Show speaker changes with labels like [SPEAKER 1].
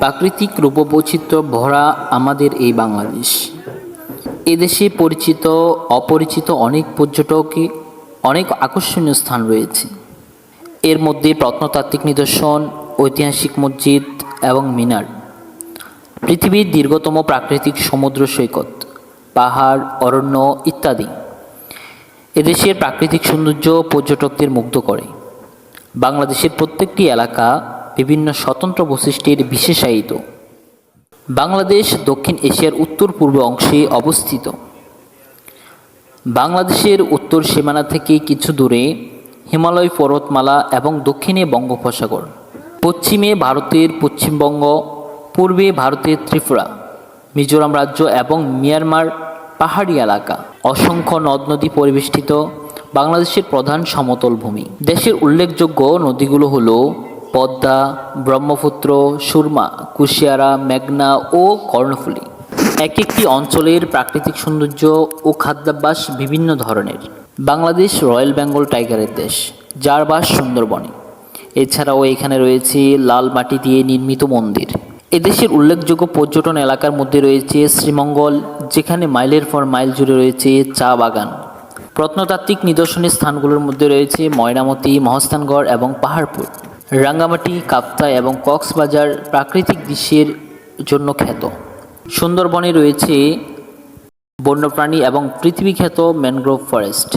[SPEAKER 1] প্রাকৃতিক রূপবৈচিত্র্য ভরা আমাদের এই বাংলাদেশ। এদেশে পরিচিত অপরিচিত অনেক পর্যটকে অনেক আকর্ষণীয় স্থান রয়েছে। এর মধ্যে প্রত্নতাত্ত্বিক নিদর্শন, ঐতিহাসিক মসজিদ এবং মিনার, পৃথিবীর দীর্ঘতম প্রাকৃতিক সমুদ্র সৈকত, পাহাড়, অরণ্য ইত্যাদি। এদেশের প্রাকৃতিক সৌন্দর্য পর্যটকদের মুগ্ধ করে। বাংলাদেশের প্রত্যেকটি এলাকা বিভিন্ন স্বতন্ত্র বৈশিষ্ট্যের বিশেষায়িত। বাংলাদেশ দক্ষিণ এশিয়ার উত্তর পূর্ব অংশে অবস্থিত। বাংলাদেশের উত্তর সীমানা থেকে কিছু দূরে হিমালয় পর্বতমালা এবং দক্ষিণে বঙ্গোপসাগর, পশ্চিমে ভারতের পশ্চিমবঙ্গ, পূর্বে ভারতের ত্রিপুরা, মিজোরাম রাজ্য এবং মিয়ানমার পাহাড়ি এলাকা, অসংখ্য নদ নদী পরিবেষ্টিত বাংলাদেশের প্রধান সমতল ভূমি। দেশের উল্লেখযোগ্য নদীগুলো হলো পদ্মা, ব্রহ্মপুত্র, সুরমা, কুশিয়ারা, মেঘনা ও কর্ণফুলী। এক একটি অঞ্চলের প্রাকৃতিক সৌন্দর্য ও খাদ্যাভ্যাস বিভিন্ন ধরনের। বাংলাদেশ রয়্যাল বেঙ্গল টাইগারের দেশ, যার বাস সুন্দরবনে। এছাড়াও এখানে রয়েছে লাল মাটি দিয়ে নির্মিত মন্দির। এদেশের উল্লেখযোগ্য পর্যটন এলাকার মধ্যে রয়েছে শ্রীমঙ্গল, যেখানে মাইলের পর মাইল জুড়ে রয়েছে চা বাগান। প্রত্নতাত্ত্বিক নিদর্শনের স্থানগুলোর মধ্যে রয়েছে ময়নামতি, মহাস্থানগড় এবং পাহাড়পুর। রাঙ্গামাটি, কাপ্তাই এবং কক্সবাজার প্রাকৃতিক দৃশ্যের জন্য খ্যাত। সুন্দরবনে রয়েছে বন্যপ্রাণী এবং পৃথিবীখ্যাত ম্যানগ্রোভ ফরেস্ট।